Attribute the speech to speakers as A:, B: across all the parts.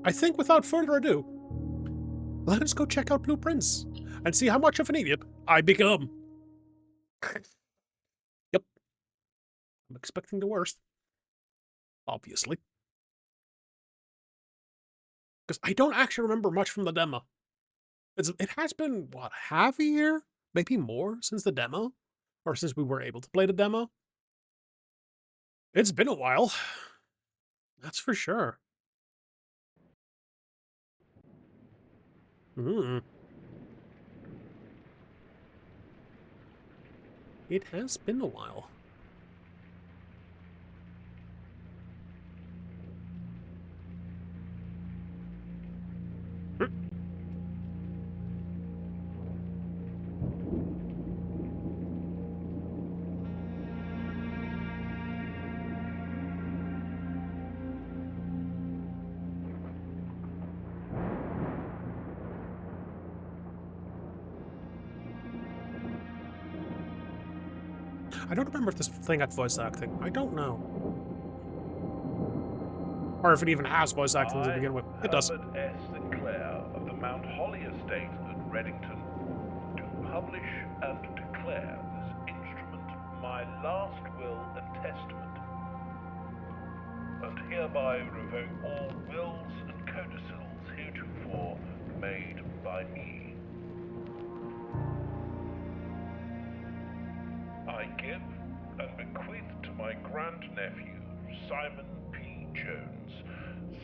A: I think without further ado, let us go check out Blueprints and see how much of an idiot I become. Yep. I'm expecting the worst. Obviously. Because I don't actually remember much from the demo. It has been, what, half a year? Maybe more since the demo? Or since we were able to play the demo? It's been a while. That's for sure. It has been a while. I don't remember if this thing had voice acting. I don't know. Or if it even has voice acting to begin with. It does.
B: Herbert S. Sinclair of the Mount Holly estate at Reddington, do publish and declare this instrument my last will and testament, and hereby revoke all wills and codicils heretofore made by me. I give and bequeath to my grandnephew, Simon P. Jones,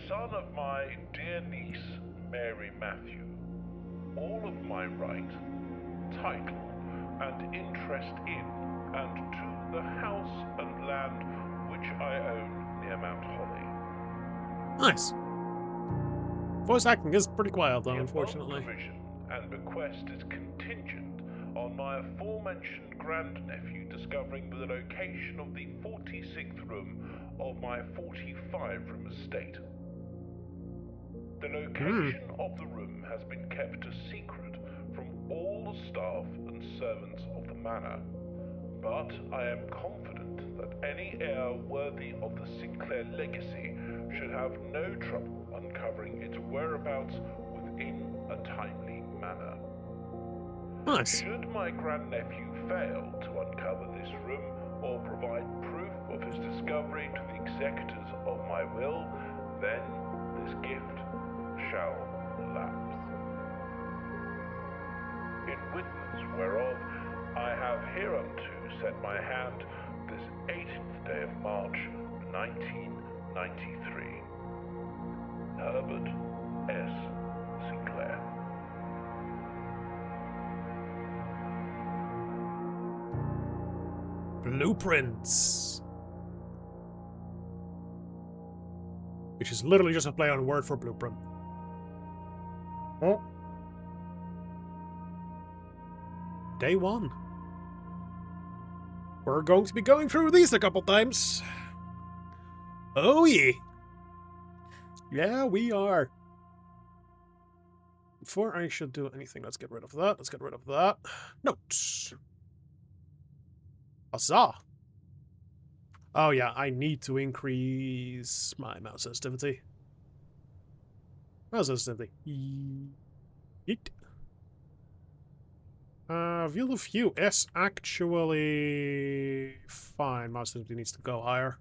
B: son of my dear niece, Mary Matthew, all of my right, title, and interest in and to the house and land which I own near Mount Holly.
A: Nice. Voice acting is pretty wild, though, unfortunately.
B: The provision and bequest is contingent on my aforementioned grandnephew discovering the location of the 46th room of my 45-room estate. The location of the room has been kept a secret from all the staff and servants of the manor, but I am confident that any heir worthy of the Sinclair legacy should have no trouble uncovering its whereabouts within a timely manner.
A: Nice.
B: Should my grandnephew fail to uncover this room or provide proof of his discovery to the executors of my will, then this gift shall lapse. In witness whereof I have hereunto set my hand this 18th day of March, 1993. Herbert S. Sinclair.
A: Blueprints. Which is literally just a play on word for blueprint. Oh. Day 1. We're going to be going through these a couple times. Oh yeah. Yeah, we are. Before I should do anything, let's get rid of that. Let's get rid of that. Notes. Huzzah! Oh yeah, I need to increase my mouse sensitivity. Mouse sensitivity. Yeet. View of view is actually fine. Mouse sensitivity needs to go higher.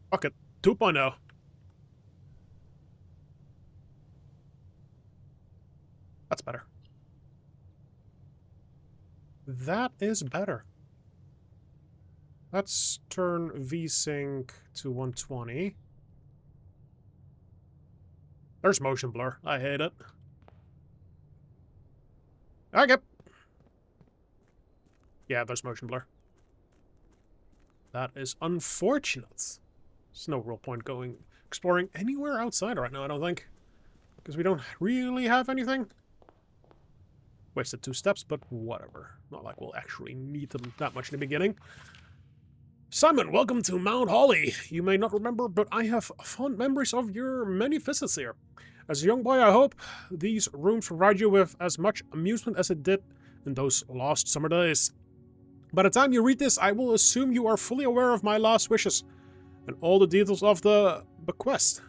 A: Fuck it. 2.0. That's better. That is better. Let's turn VSync to 120. There's motion blur. I hate it. Okay. Yeah, there's motion blur. That is unfortunate. There's no real point going exploring anywhere outside right now, I don't think. Because we don't really have anything. Wasted 2 steps, but whatever. Not like we'll actually need them that much in the beginning. Simon, welcome to Mount Holly. You may not remember, but I have fond memories of your many visits here. As a young boy, I hope these rooms provide you with as much amusement as it did in those lost summer days. By the time you read this, I will assume you are fully aware of my last wishes. and all the details of the bequest.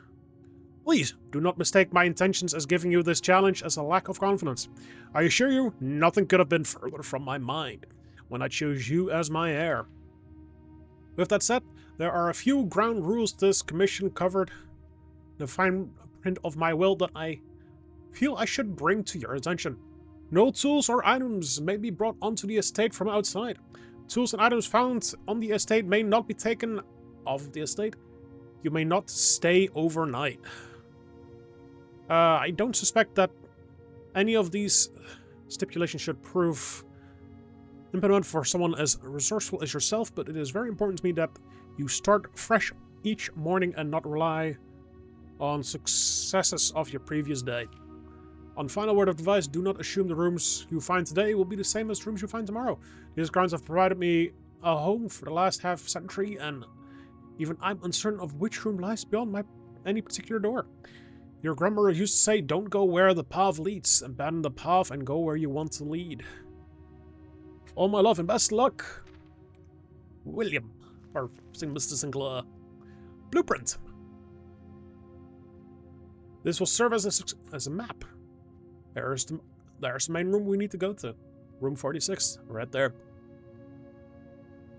A: Please, do not mistake my intentions as giving you this challenge as a lack of confidence. I assure you, nothing could have been further from my mind when I chose you as my heir. With that said, there are a few ground rules this commission covered, the fine print of my will that I feel I should bring to your attention. No tools or items may be brought onto the estate from outside. Tools and items found on the estate may not be taken off the estate. You may not stay overnight. I don't suspect that any of these stipulations should prove impediment for someone as resourceful as yourself, but it is very important to me that you start fresh each morning and not rely on successes of your previous day. On final word of advice, do not assume the rooms you find today will be the same as rooms you find tomorrow. These grounds have provided me a home for the last half century, and even I'm uncertain of which room lies beyond any particular door. Your grandmother used to say, don't go where the path leads, abandon the path and go where you want to lead. All my love and best luck, William, or Mr. Sinclair. Blueprint. This will serve as a map. There's the main room we need to go to. Room 46, right there.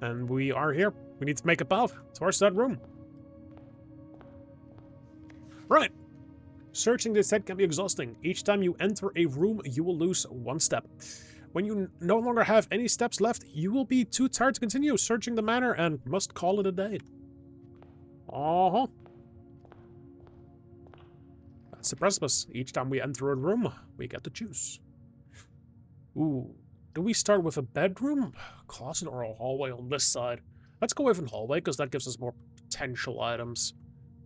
A: And we are here. We need to make a path towards that room. Right. Searching this set can be exhausting. Each time you enter a room, you will lose one step. When you no longer have any steps left, you will be too tired to continue searching the manor and must call it a day. Uh-huh. That's the precipice. Each time we enter a room, we get to choose. Ooh. Do we start with a bedroom, closet, or a hallway on this side? Let's go with a hallway, because that gives us more potential items.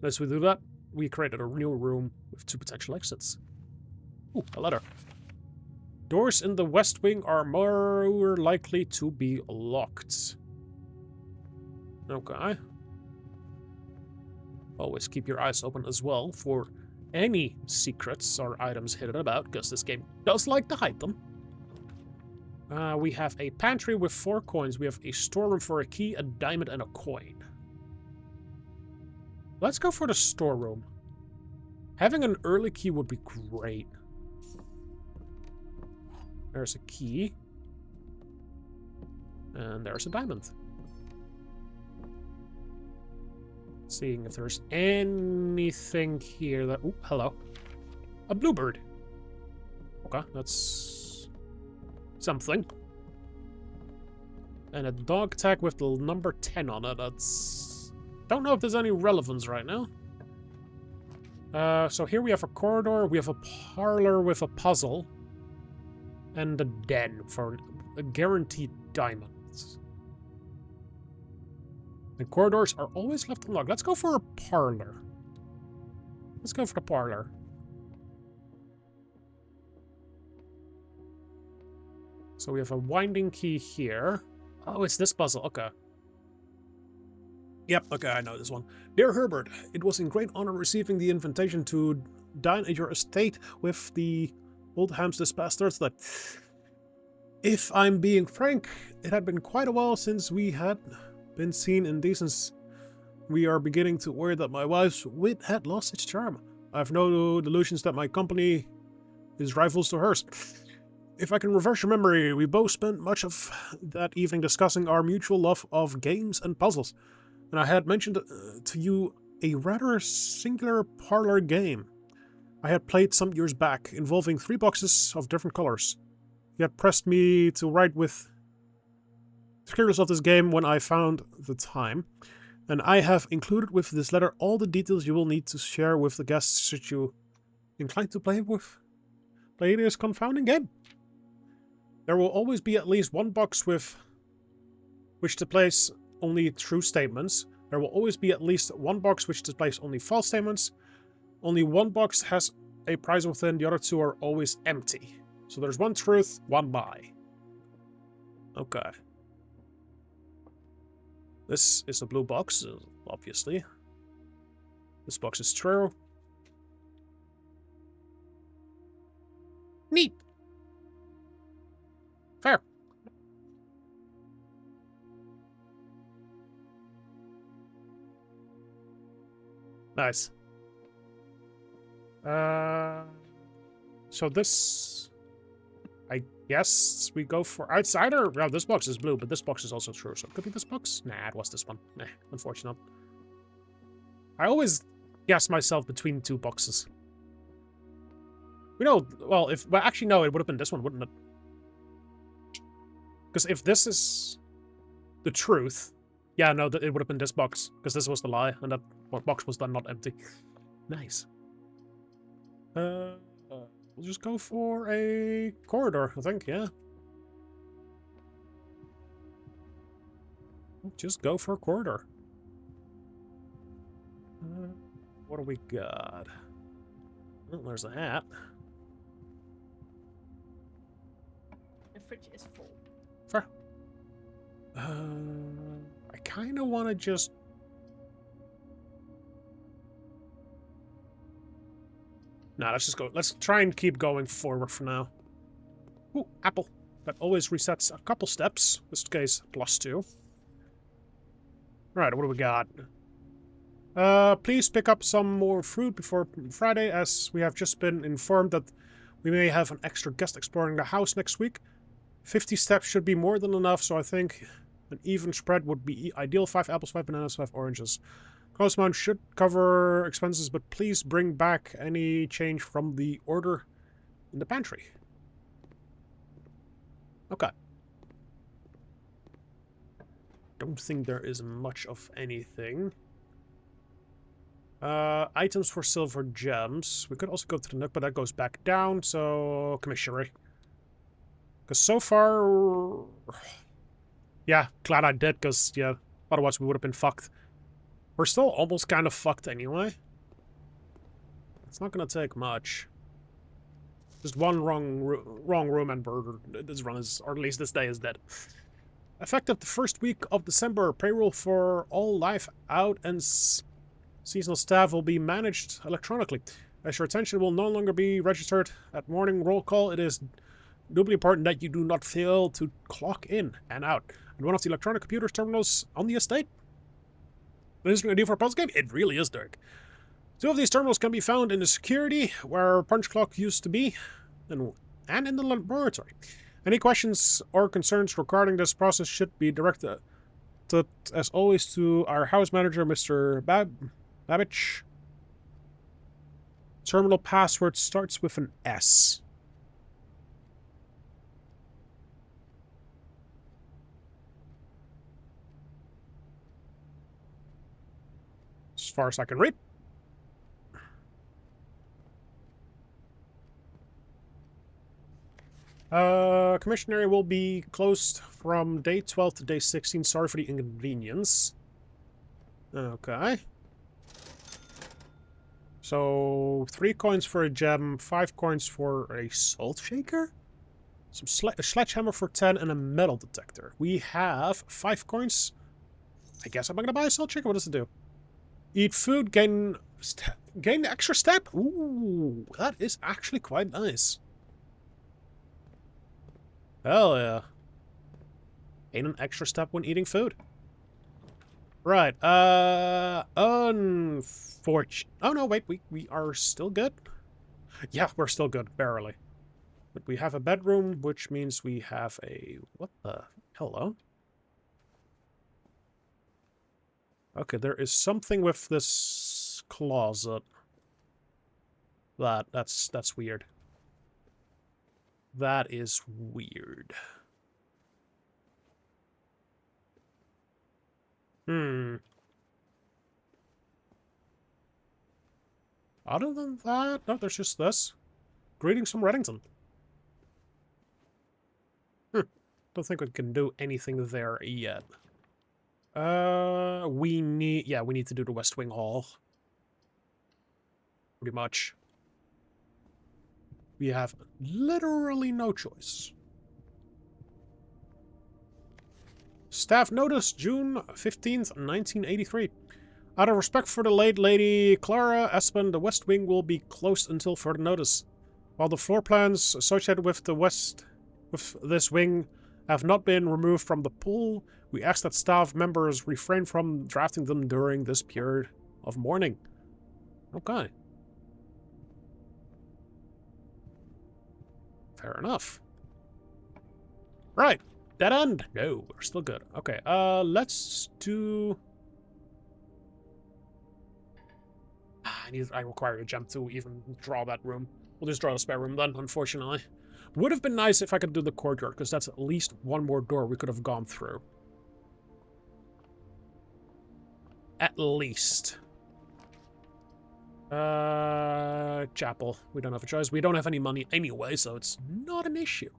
A: As we do that, we created a new room with 2 potential exits. Ooh, a letter. Doors in the west wing are more likely to be locked. Okay. Always keep your eyes open as well for any secrets or items hidden about, because this game does like to hide them. We have a pantry with 4 coins. We have a storeroom for a key, a diamond, and a coin. Let's go for the storeroom. Having an early key would be great. There's a key. And there's a diamond. Seeing if there's anything here that... Ooh, hello. A bluebird. Okay, that's something. And a dog tag with the number 10 on it. That's... Don't know if there's any relevance right now. So here we have a corridor. We have a parlor with a puzzle. And a den for a guaranteed diamonds. And corridors are always left unlocked. Let's go for a parlor. Let's go for the parlor. So we have a winding key here. Oh, it's this puzzle. Okay. Yep, okay, I know this one. Dear Herbert, it was in great honor receiving the invitation to dine at your estate with the old hams this past Thursday. If I'm being frank, it had been quite a while since we had been seen in decence. We are beginning to worry that my wife's wit had lost its charm. I have no delusions that my company is rivals to hers. If I can reverse your memory, we both spent much of that evening discussing our mutual love of games and puzzles. And I had mentioned to you a rather singular parlor game I had played some years back, involving 3 boxes of different colors. He had pressed me to write with particulars of this game when I found the time, and I have included with this letter all the details you will need to share with the guests should you incline to play this confounding game. There will always be at least 1 box with which to place only true statements. There will always be at least 1 box which displays only false statements. Only 1 box has a prize within, the other 2 are always empty. So there's 1 truth, 1 lie. Okay. This is a blue box, obviously. This box is true. Neat. Fair. Nice. So this... I guess we go for... It's either... Well, this box is blue, but this box is also true, so it could be this box? Nah, it was this one. Nah, unfortunate. I always guess myself between two boxes. We know... Well, if... Well, actually, no, it would have been this one, wouldn't it? Because if this is the truth... Yeah, no, it would have been this box, because this was the lie, and that box was then not empty. Nice. We'll just go for a corridor, I think, yeah. We'll just go for a corridor. What do we got? Oh, there's a hat.
C: The fridge is full.
A: Fair. I kind of want to just... Nah, let's just go. Let's try and keep going forward for now. Ooh, apple. That always resets a couple steps. This case, +2. Right, what do we got? Please pick up some more fruit before Friday, as we have just been informed that we may have an extra guest exploring the house next week. 50 steps should be more than enough, so I think an even spread would be ideal. 5 apples, 5 bananas, 5 oranges. Close amount should cover expenses, but please bring back any change from the order in the pantry. Okay. Don't think there is much of anything. Items for silver gems. We could also go to the nook, but that goes back down, so commissary. Because so far... Yeah, glad I did, because, yeah, otherwise we would have been fucked. We're still almost kind of fucked anyway. It's not gonna take much. Just one wrong room and burger. This run is, or at least this day is dead. Effective the first week of December, payroll for all live out and seasonal staff will be managed electronically. As your attention will no longer be registered at morning roll call, it is doubly important that you do not fail to clock in and out at one of the electronic computers terminals on the estate. Is it idea for a puzzle game? It really is, Dirk. 2 of these terminals can be found in the security, where punch clock used to be, and in the laboratory. Any questions or concerns regarding this process should be directed, as always, to our house manager, Mr. Babbage. Terminal password starts with an S. As far as I can read. Commission area will be closed from day 12 to day 16. Sorry for the inconvenience. Okay. So, 3 coins for a gem, 5 coins for a salt shaker? A sledgehammer for 10 and a metal detector. We have 5 coins. I guess I'm not gonna buy a salt shaker. What does it do? Eat food, gain the extra step. Ooh, that is actually quite nice. Hell yeah. Gain an extra step when eating food. Right, unfortunate. Oh no, wait, we are still good? Yeah, we're still good, barely. But we have a bedroom, which means we have a... What the... Hello? Okay, there is something with this closet. That's weird. That is weird. Other than that, no, there's just this. Greetings from Reddington. Don't think we can do anything there yet. We need to do the West Wing Hall. Pretty much. We have literally no choice. Staff notice, June 15th, 1983. Out of respect for the late Lady Clara Espen, the West Wing will be closed until further notice. While the floor plans associated with this wing have not been removed from the pool, we ask that staff members refrain from drafting them during this period of mourning. Okay. Fair enough. Right. Dead end. No, we're still good. Okay, let's do... I require a gem to even draw that room. We'll just draw the spare room then, unfortunately. Would have been nice if I could do the courtyard, because that's at least one more door we could have gone through. At least. Chapel. We don't have a choice. We don't have any money anyway, so it's not an issue.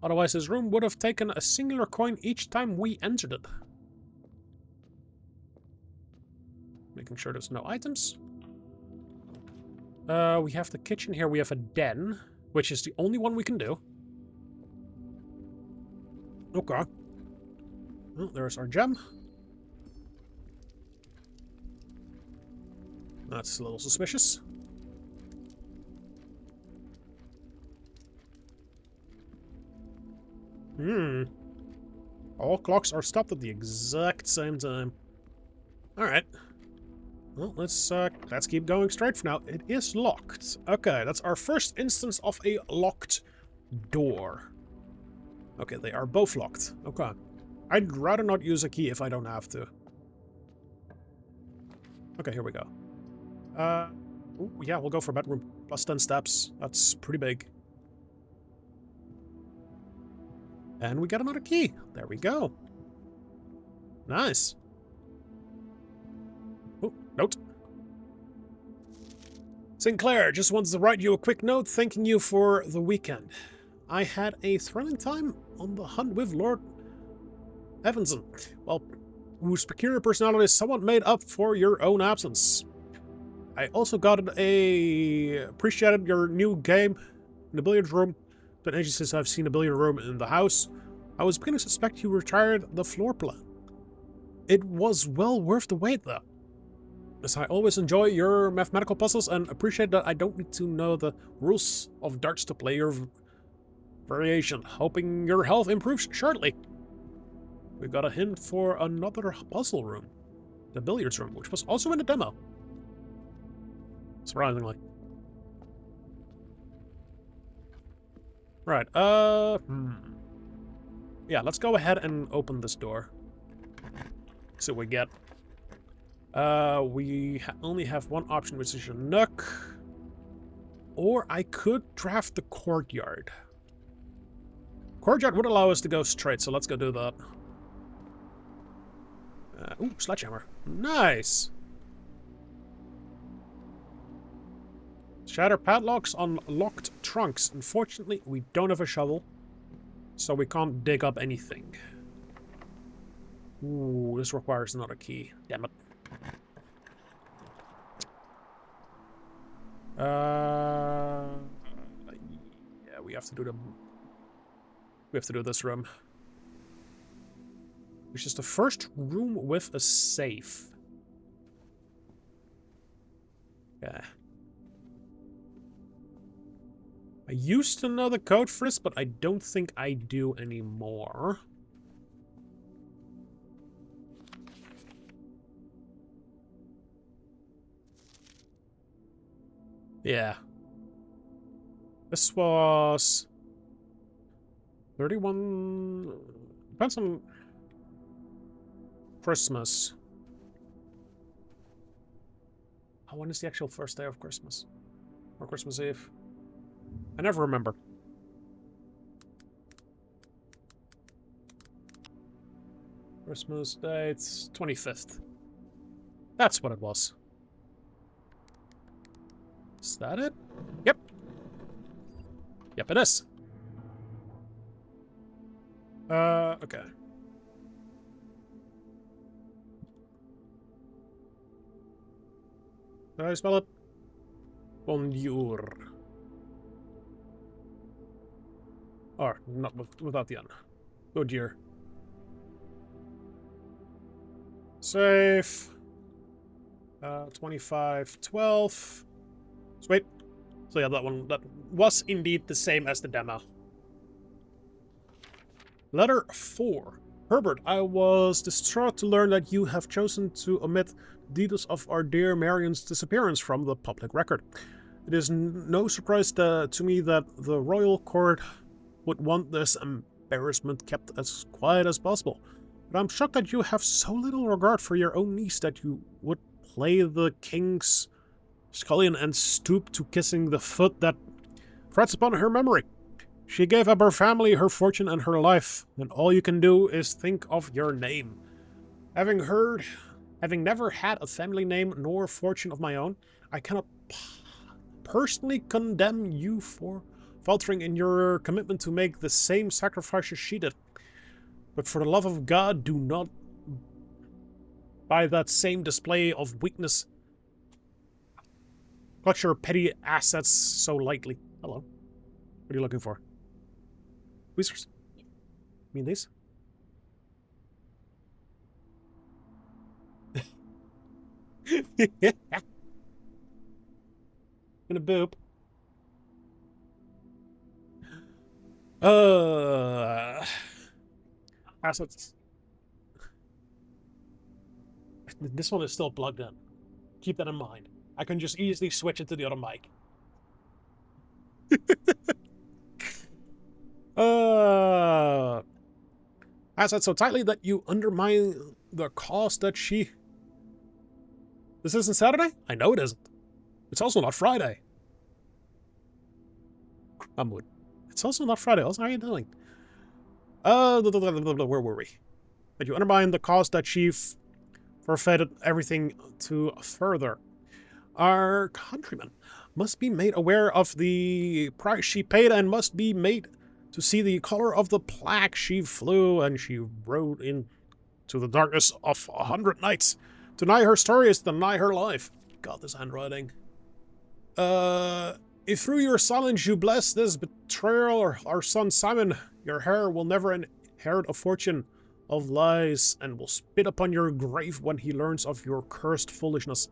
A: Otherwise, this room would have taken a singular coin each time we entered it. Making sure there's no items. We have the kitchen here. We have a den, which is the only one we can do. Okay. Well, there's our gem. That's a little suspicious. All clocks are stopped at the exact same time. Alright. Well, let's keep going straight for now. It is locked. Okay, that's our first instance of a locked door. Okay, they are both locked. Okay. I'd rather not use a key if I don't have to. Okay, here we go. Ooh, yeah, we'll go for bedroom. Plus 10 steps. That's pretty big. And we got another key. There we go. Nice. Oh, note. Sinclair, just wanted to write you a quick note thanking you for the weekend. I had a thrilling time on the hunt with Lord Evanson. Well, whose peculiar personality is somewhat made up for your own absence. I also appreciated your new game in the billiard room. It's been ages since I've seen a billiard room in the house. I was beginning to suspect you retired the floor plan. It was well worth the wait, though, as I always enjoy your mathematical puzzles and appreciate that I don't need to know the rules of darts to play your variation. Hoping your health improves shortly. We got a hint for another puzzle room, the billiards room, which was also in the demo. Surprisingly. Right, yeah, let's go ahead and open this door. See what we get. We only have one option, which is a nook. Or I could draft the courtyard. Courtyard would allow us to go straight, so let's go do that. Ooh, sledgehammer. Nice! Shatter padlocks on locked trunks. Unfortunately, we don't have a shovel, so we can't dig up anything. Ooh, this requires another key. Damn it. Yeah, we have to do this room. Which is the first room with a safe. Yeah. I used to know the code for this, but I don't think I do anymore. Yeah. This was 31. Depends on Christmas. Oh, when is the actual first day of Christmas? Or Christmas Eve? I never remember. Christmas dates 25th. That's what it was. Is that it? Yep. Yep, it is. Okay. Did I spell it? Bonjour. Or, not without the N. Good year. Safe. 2512. Sweet. So yeah, that was indeed the same as the demo. Letter 4. Herbert, I was distraught to learn that you have chosen to omit details of our dear Marion's disappearance from the public record. It is no surprise to me that the royal court would want this embarrassment kept as quiet as possible. But I'm shocked that you have so little regard for your own niece that you would play the king's scullion and stoop to kissing the foot that frets upon her memory. She gave up her family, her fortune, and her life, and all you can do is think of your name. Having never had a family name nor fortune of my own, I cannot personally condemn you for faltering in your commitment to make the same sacrifices she did. But for the love of God, do not, by that same display of weakness, clutch your petty assets so lightly. Hello. What are you looking for? Tweezers? You mean these? Gonna boop. Assets. This one is still plugged in. Keep that in mind. I can just easily switch it to the other mic. Assets so tightly that you undermine the cause that she... This isn't Saturday? I know it isn't. It's also not Friday. I'm wood. It's also not Friday. Also, how are you doing? Where were we? That you undermine the cause that she forfeited everything to further. Our countrymen must be made aware of the price she paid and must be made to see the color of the plague she flew and she rode into the darkness of 100 nights. To deny her story is to deny her life. God, this handwriting. If through your silence you bless this betrayal or our son Simon, your heir will never inherit a fortune of lies and will spit upon your grave when he learns of your cursed foolishness.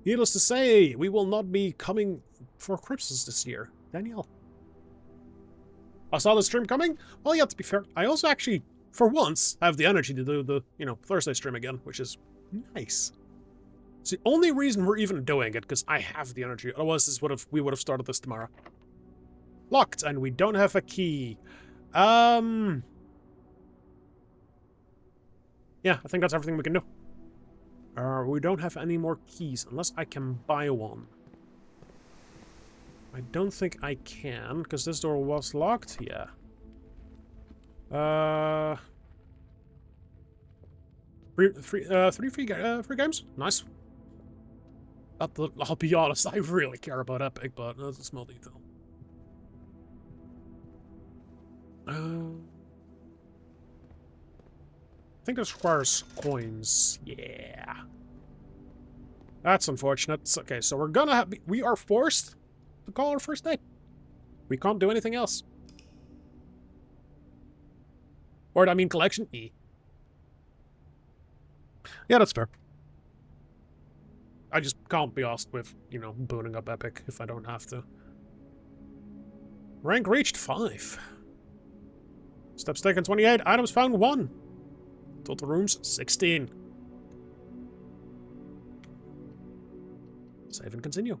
A: Needless to say, we will not be coming for Christmas this year. Danielle. I saw the stream coming? Well, yeah, to be fair, I also actually, for once, have the energy to do the, Thursday stream again, which is nice. It's the only reason we're even doing it, because I have the energy. Otherwise, we would have started this tomorrow. Locked, and we don't have a key. Yeah, I think that's everything we can do. We don't have any more keys, unless I can buy one. I don't think I can, because this door was locked. Yeah. Three free games? Nice. I'll be honest, I really care about Epic, but that's a small detail. I think this requires coins. Yeah. That's unfortunate. Okay, so we are forced to call our first date. We can't do anything else. Or, I mean, collection E. Yeah, that's fair. I just can't be asked with, booting up Epic if I don't have to. Rank reached 5. Steps taken 28. Items found 1. Total rooms 16. Save and continue.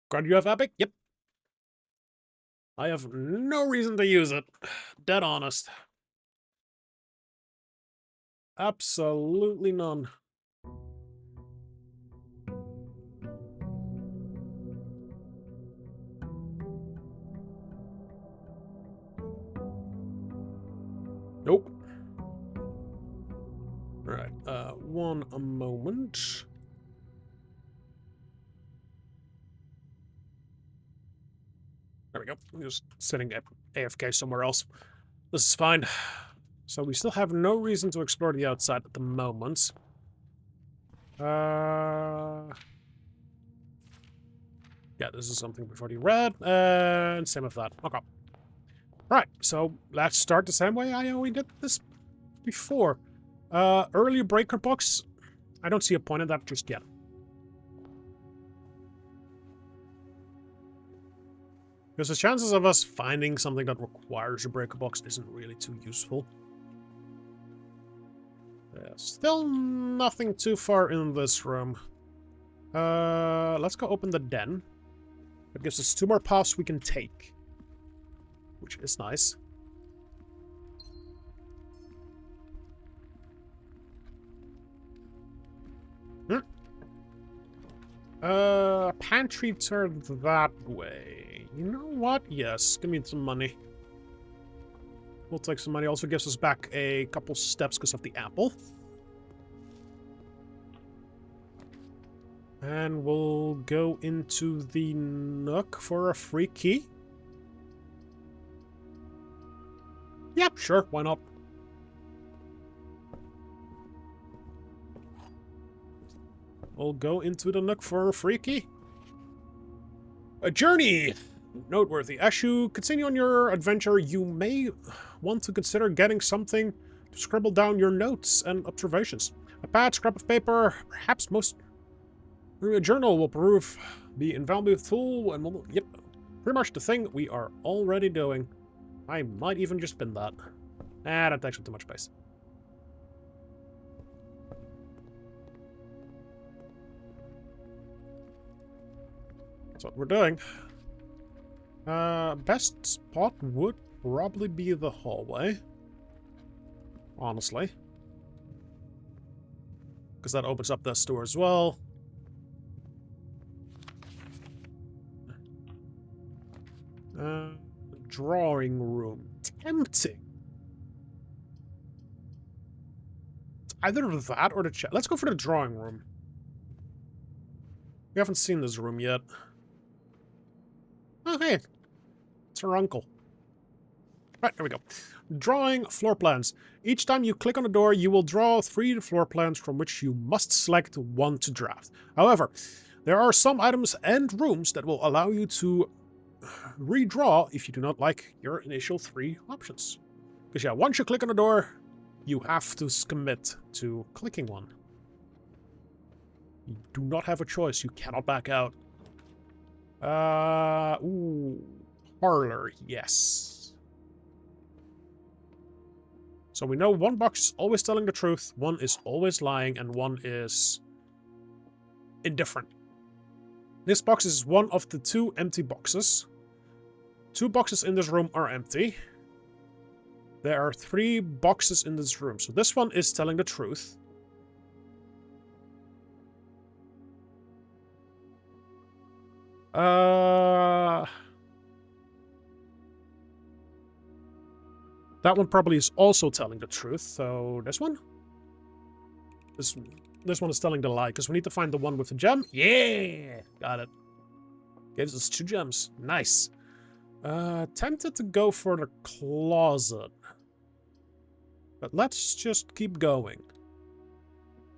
A: God, you have Epic? Yep. I have no reason to use it. Dead honest. Absolutely none. Nope. Right, one moment. There we go. I'm just sitting at AFK somewhere else. This is fine. So we still have no reason to explore the outside at the moment. Yeah, this is something we've already read, and same with that. Okay. Right, so let's start the same way we did this before. Early breaker box. I don't see a point in that just yet. Because the chances of us finding something that requires a breaker box isn't really too useful. Yeah, still nothing too far in this room. Let's go open the den. That gives us 2 more paths we can take, which is nice. Pantry turned that way. You know what? Yes, give me some money. We'll take some money. Also gives us back a couple steps because of the apple. And we'll go into the nook for a free key. Yep, sure, why not? We'll go into the nook for a free key. A journey! Noteworthy. As you continue on your adventure, you may want to consider getting something to scribble down your notes and observations. A pad, scrap of paper, perhaps a journal will prove the invaluable tool, and yep, pretty much the thing we are already doing. I might even just pin that. That takes up too much space. That's what we're doing. Best spot would probably be the hallway. Honestly. Because that opens up this door as well. Drawing room. Tempting. It's either that or the chat. Let's go for the drawing room. We haven't seen this room yet. Oh, hey. It's her uncle. Right, there we go. Drawing floor plans. Each time you click on a door, you will draw 3 floor plans from which you must select one to draft. However, there are some items and rooms that will allow you to redraw if you do not like your initial 3 options. Because yeah, once you click on a door, you have to commit to clicking one. You do not have a choice. You cannot back out. Ooh. Parlor, yes. So we know one box is always telling the truth, one is always lying, and one is indifferent. This box is one of the 2 empty boxes. 2 boxes in this room are empty. There are 3 boxes in this room. So this one is telling the truth. That one probably is also telling the truth, so this one? This one is telling the lie, because we need to find the one with the gem. Yeah! Got it. Gives us 2 gems. Nice. Tempted to go for the closet. But let's just keep going.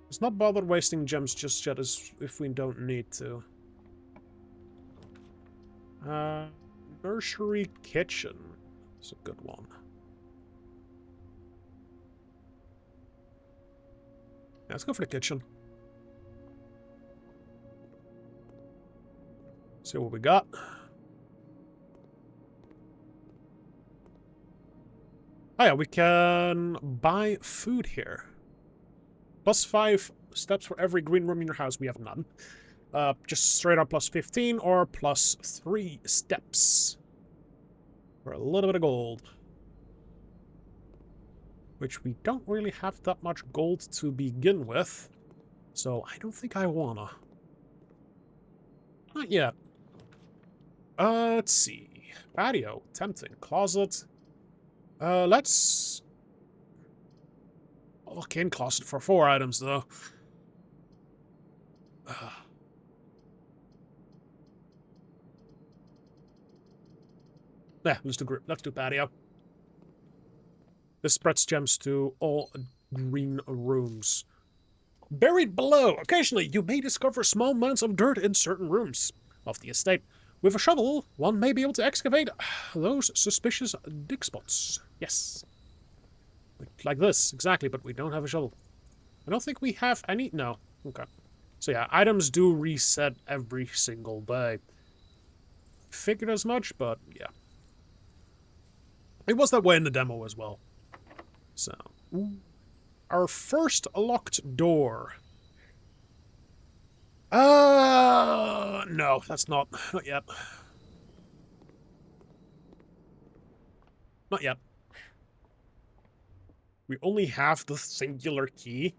A: Let's not bother wasting gems just yet as if we don't need to. Nursery kitchen. It's a good one. Yeah, let's go for the kitchen. See what we got. Oh yeah, we can buy food here. +5 steps for every green room in your house. We have none. Just straight up +15 or +3 steps. For a little bit of gold. Which we don't really have that much gold to begin with. So I don't think I wanna. Not yet. Let's see. Patio. Tempting. Closet. Let's... Okay, in closet for 4 items, though. Yeah, let's do patio. This spreads gems to all green rooms. Buried below. Occasionally, you may discover small mounds of dirt in certain rooms of the estate. With a shovel, one may be able to excavate those suspicious dig spots. Yes. Like this, exactly, but we don't have a shovel. I don't think we have any... No. Okay. So yeah, items do reset every single day. Figured as much, but yeah. It was that way in the demo as well. So, ooh. our first locked door. No, that's not yet. Not yet. We only have the singular key,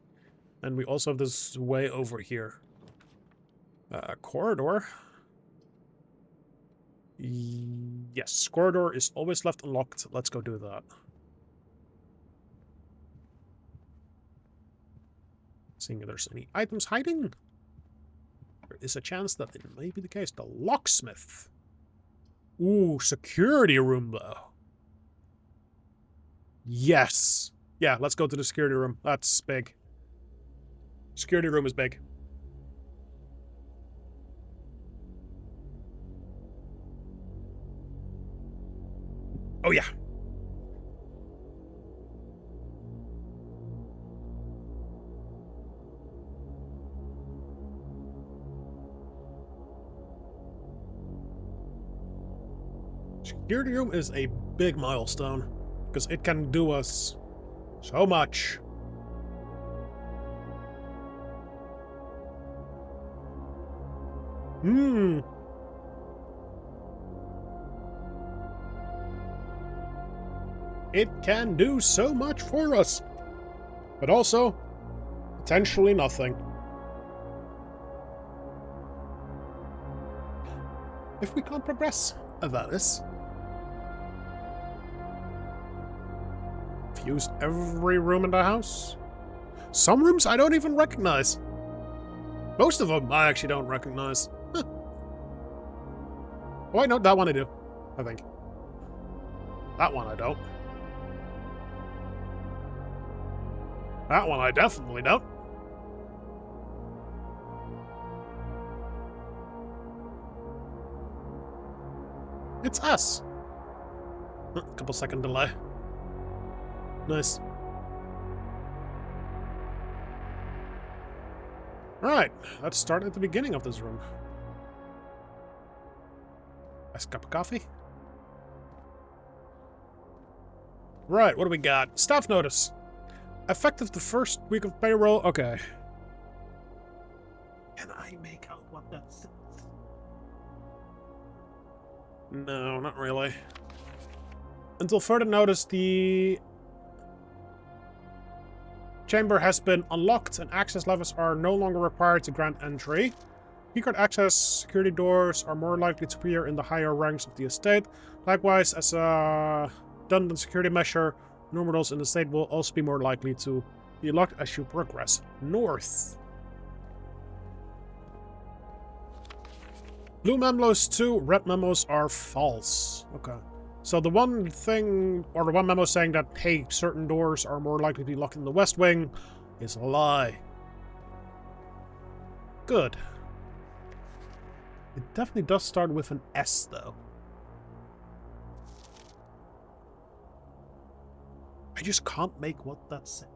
A: and we also have this way over here. Corridor. Yes, corridor is always left unlocked. Let's go do that. Seeing if there's any items hiding. There is a chance that it may be the case. The locksmith. Ooh, security room, though. Yes. Yeah, let's go to the security room. That's big. Security room is big. Oh, yeah. Security room is a big milestone, because it can do us so much. It can do so much for us, but also potentially nothing. If we can't progress, that is. Use every room in the house. Some rooms I don't even recognize. Most of them I actually don't recognize. Huh. Oh, wait, no, that one I do, I think. That one I don't. That one I definitely don't. It's us. Couple second delay. Nice. Alright, let's start at the beginning of this room. Nice cup of coffee. Right, what do we got? Staff notice. Effective the first week of payroll. Okay. Can I make out what that says? No, not really. Until further notice, the chamber has been unlocked and access levels are no longer required to grant entry. Secret access security doors are more likely to appear in the higher ranks of the estate. Likewise, as a redundant security measure, numerals in the estate will also be more likely to be locked as you progress north. Blue memos too, red memos are false. Okay. So the one thing, or the one memo saying that, hey, certain doors are more likely to be locked in the West Wing, is a lie. Good. It definitely does start with an S, though. I just can't make what that said.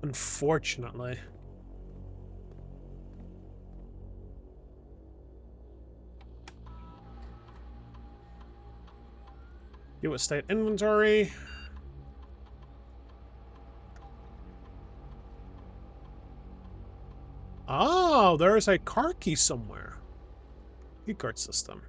A: Unfortunately. You estate inventory. Oh, there is a car key somewhere. Keycard system.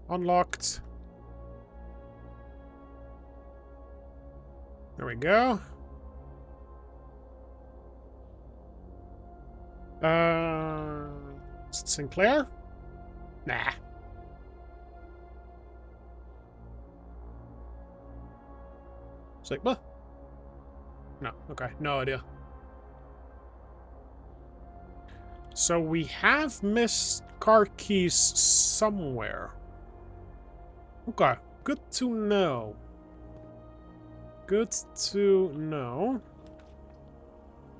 A: Unlocked. There we go. Is it Sinclair? Nah. Sigma? No, okay, no idea. So we have missed car keys somewhere. Okay, good to know. Good to know.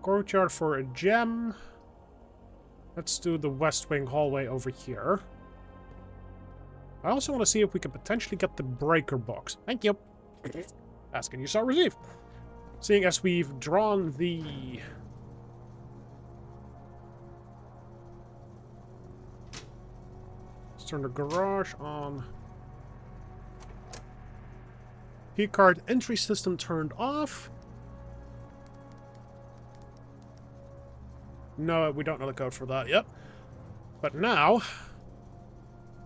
A: Courtyard for a gem. Let's do the West Wing hallway over here. I also want to see if we can potentially get the breaker box. Thank you. Asking you shall receive. Seeing as we've drawn the... Let's turn the garage on. Keycard entry system turned off. No, we don't know the code for that yet. But now,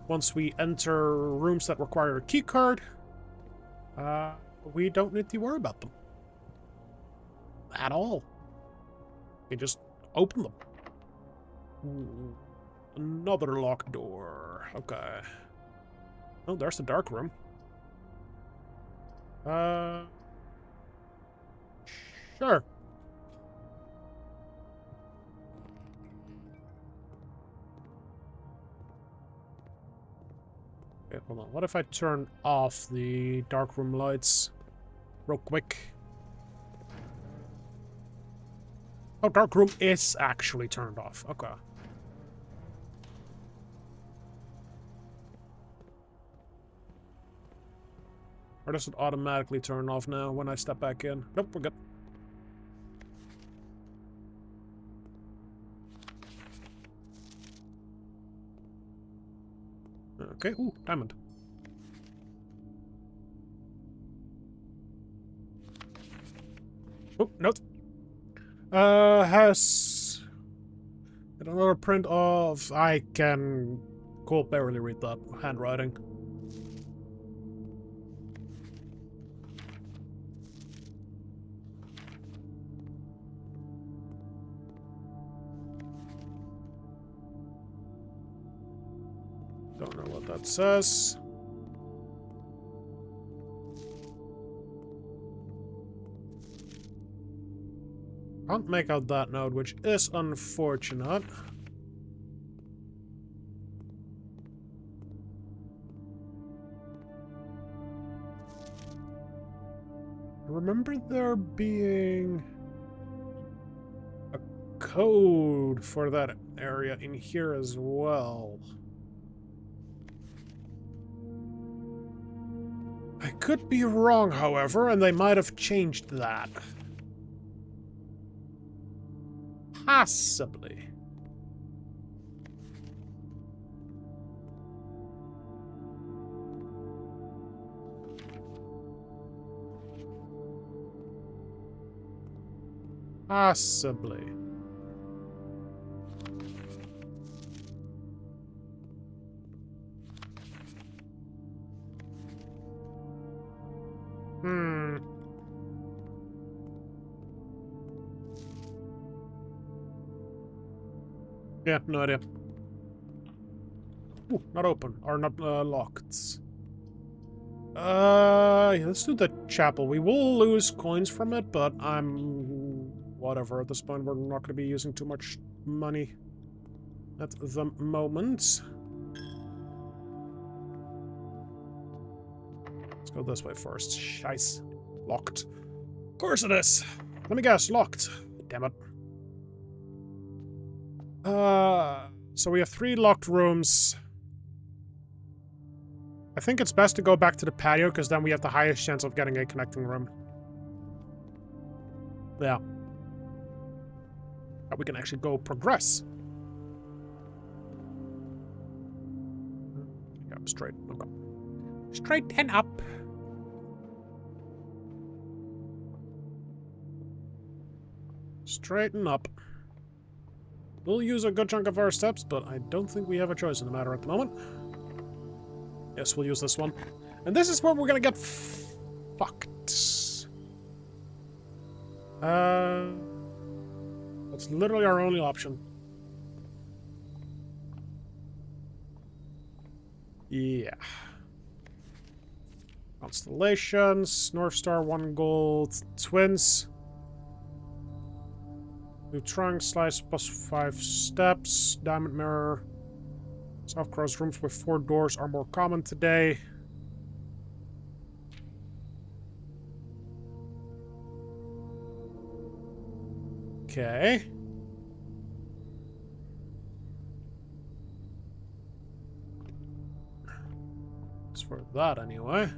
A: once we enter rooms that require a keycard, we don't need to worry about them. At all. We just open them. Ooh, another locked door. Okay. Oh, there's the dark room. Sure. Okay, hold on. What if I turn off the dark room lights real quick? Oh, dark room is actually turned off. Okay. Or does it automatically turn off now when I step back in? Nope, we're good. Okay, ooh, diamond. Oh, note. Has another print of... I can... Cool, barely read that handwriting. Don't know what that says. Can't make out that note, which is unfortunate. I remember there being a code for that area in here as well. I could be wrong, however, and they might have changed that. Possibly. Possibly. Yeah, no idea. Ooh, not open. Or not locked. Yeah, let's do the chapel. We will lose coins from it, but whatever. At this point, we're not going to be using too much money at the moment. Let's go this way first. Scheiße. Locked. Of course it is. Let me guess. Locked. Damn it. So we have 3 locked rooms. I think it's best to go back to the patio, because then we have the highest chance of getting a connecting room. Yeah. And we can actually go progress. Yeah, straight. Okay. Straight and up. Straighten up. We'll use a good chunk of our steps, but I don't think we have a choice in the matter at the moment. Yes, we'll use this one. And this is where we're gonna get fucked. That's literally our only option. Yeah. Constellations, North Star, 1 gold, twins. New trunk, slice, +5 steps, diamond mirror. South Cross rooms with 4 doors are more common today. Okay. As for that, anyway.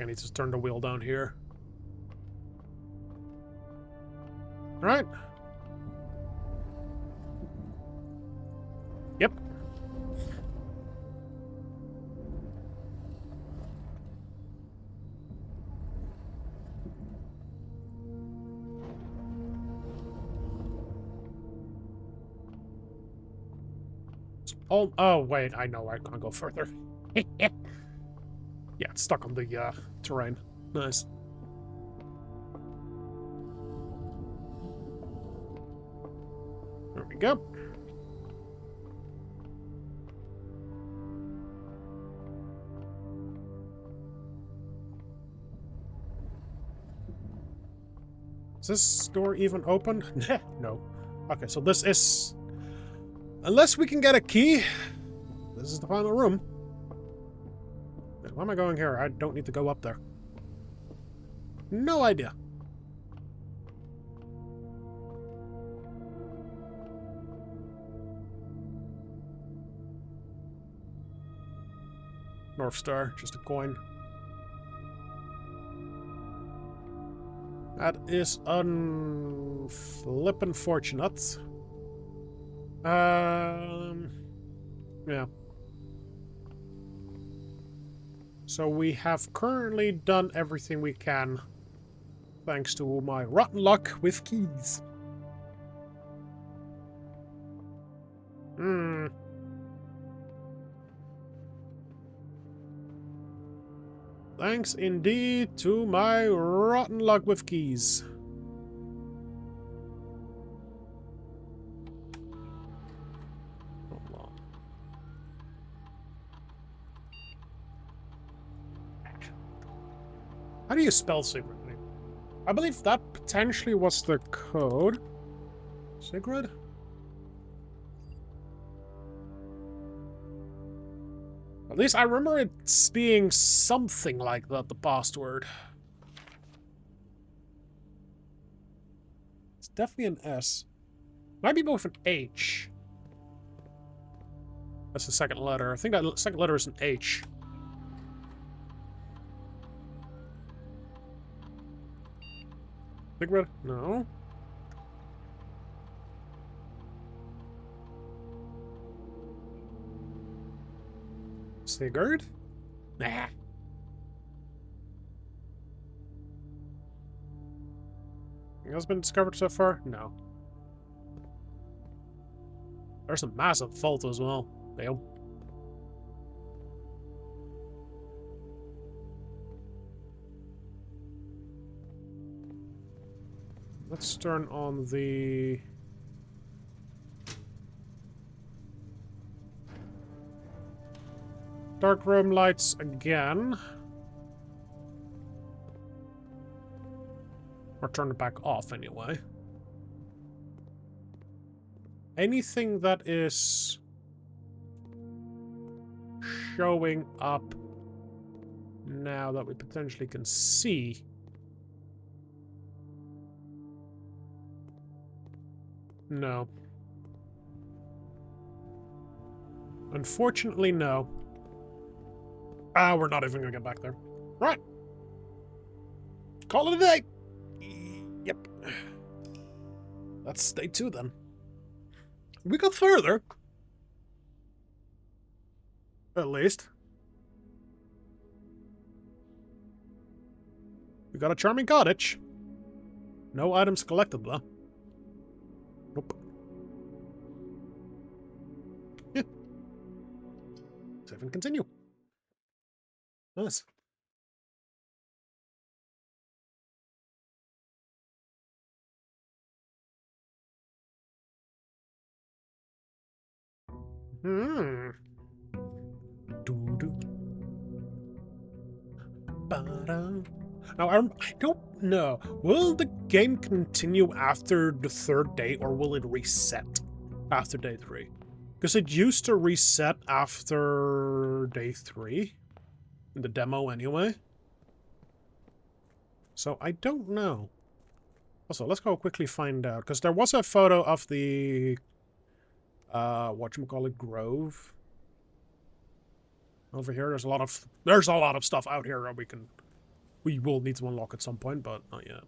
A: I need to turn the wheel down here. Alright. Yep. Oh, wait, I know I can't go further. Yeah, it's stuck on the terrain. Nice. There we go. Is this door even open? No. Okay, so this is... Unless we can get a key, this is the final room. Why am I going here? I don't need to go up there. No idea. North Star, just a coin. That is flippin' fortunate. Yeah. So we have currently done everything we can, thanks to my rotten luck with keys. Thanks indeed to my rotten luck with keys. How do you spell Sigrid? I believe that potentially was the code. Sigrid? At least I remember it being something like that, the password. It's definitely an S. Might be both an H. That's the second letter. I think that second letter is an H. Sigrid? No. Sigurd? Nah. Anything else been discovered so far? No. There's a massive fault as well. Damn. Let's turn on the... dark room lights again. Or turn it back off anyway. Anything that is showing up now that we potentially can see. No. Unfortunately, no. Ah, we're not even gonna get back there. Right. Call it a day. Yep. That's day 2 then. We got further. At least. We got a charming cottage. No items collected though. Nope. Yeah. Save and continue. Nice. Hmm. Doo-doo. Ba-da. Now, I don't know. Will the game continue after the 3rd day, or will it reset after day 3? Because it used to reset after day 3. In the demo, anyway. So, I don't know. Also, let's go quickly find out. Because there was a photo of the... whatchamacallit, grove. Over here, there's a lot of stuff out here that we can We will need to unlock at some point, but not yet.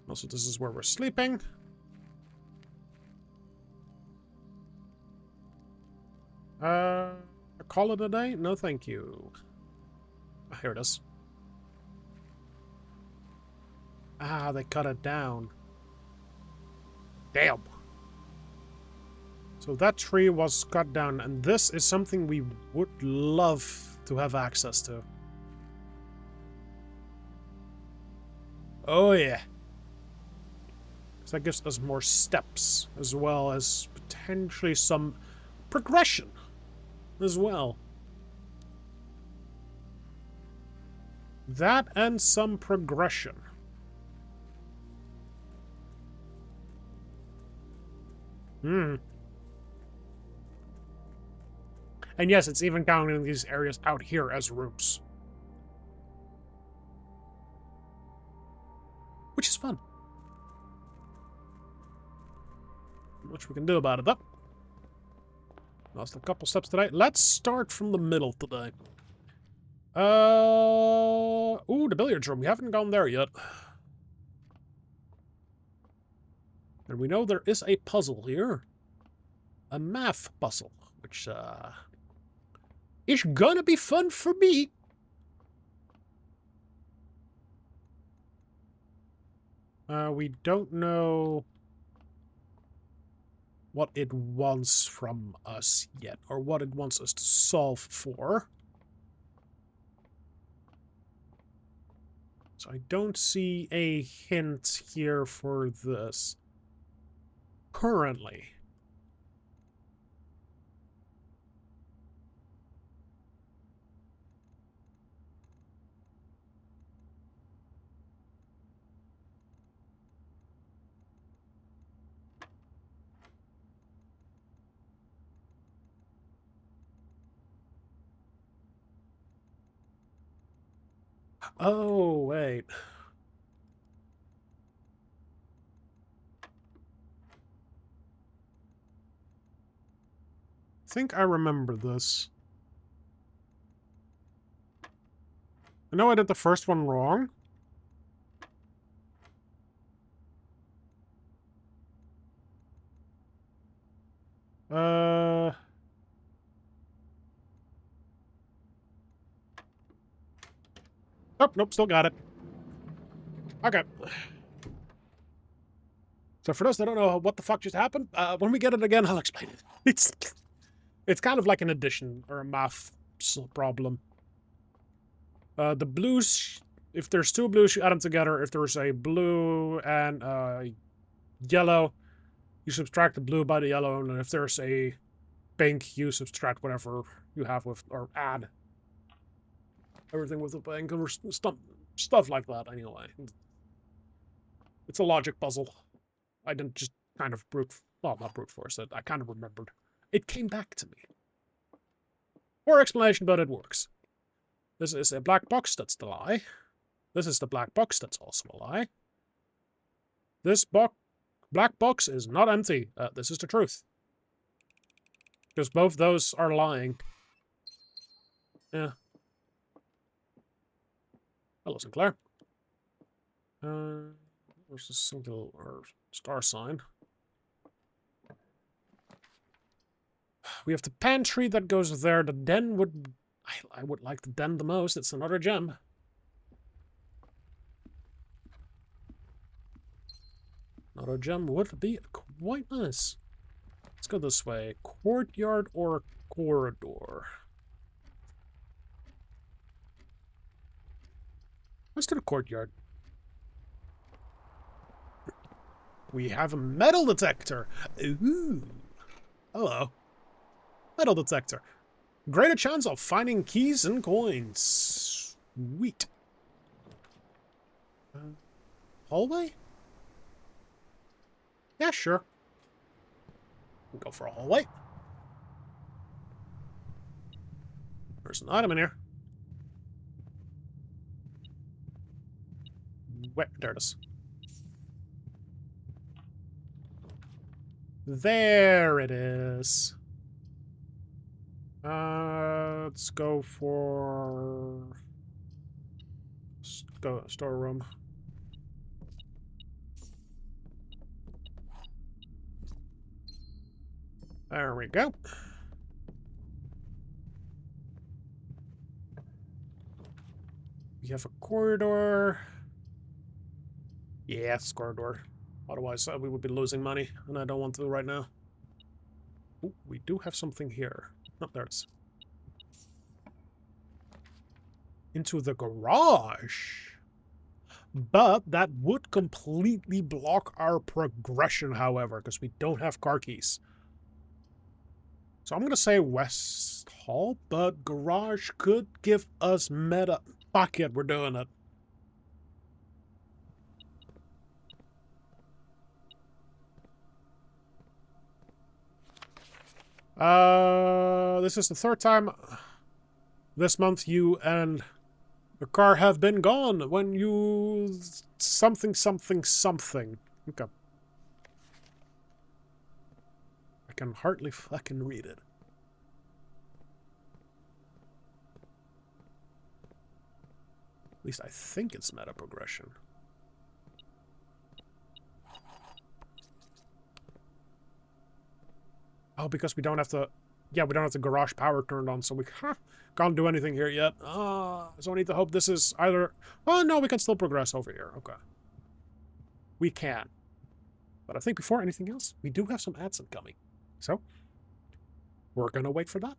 A: Also, this is where we're sleeping. Call it a day? No, thank you. Ah, here it is. Ah, they cut it down. Damn. So that tree was cut down, and this is something we would love to have access to. Oh yeah. So that gives us more steps, as well as potentially some progression as well. That and some progression. Hmm. And yes, it's even counting these areas out here as rooms. Which is fun. Not much we can do about it, though. Lost a couple steps today. Let's start from the middle today. Ooh, the billiards room. We haven't gone there yet. And we know there is a puzzle here. A math puzzle, which, is gonna be fun for me. We don't know what it wants from us yet, or what it wants us to solve for. So I don't see a hint here for this currently. Oh, wait. I think I remember this. I know I did the first one wrong. Oh, nope, still got it. Okay. So for those that don't know what the fuck just happened, when we get it again, I'll explain it. It's kind of like an addition or a math problem. The blues, if there's two blues, you add them together. If there's a blue and yellow, you subtract the blue by the yellow, and if there's a pink, you subtract whatever you have with, or add everything with the pink, or stuff like that, anyway. It's a logic puzzle. I didn't just kind of not brute force it, I kind of remembered. It came back to me. Poor explanation, but it works. This is a black box, that's the lie. This is the black box, that's also a lie. This black box is not empty. This is the truth. Because both those are lying. Yeah. Hello, Sinclair. There's a single or star sign. We have the pantry that goes there. The den would... I would like the den the most. It's another gem. Another gem would be quite nice. Let's go this way. Courtyard or corridor? Let's do the courtyard. We have a metal detector. Ooh. Hello. Metal detector. Greater chance of finding keys and coins. Sweet. Hallway? Yeah, sure. We'll go for a hallway. There's an item in here. Wait, there it is. There it is. Let's go for storeroom. There we go. We have a corridor. Yeah, it's corridor. Otherwise, we would be losing money, and I don't want to right now. Ooh, we do have something here. Oh, there it is. Into the garage. But that would completely block our progression, however, because we don't have car keys. So I'm going to say West Hall, but garage could give us meta. Fuck it, we're doing it. This is the third time this month you and the car have been gone when you something. Okay. I can hardly fucking read it. At least I think it's meta progression. Oh, because we don't have the... Yeah, we don't have the garage power turned on, so we can't do anything here yet. So I need to hope this is either... Oh, no, we can still progress over here. Okay. We can. But I think before anything else, we do have some ads incoming. So, we're gonna wait for that.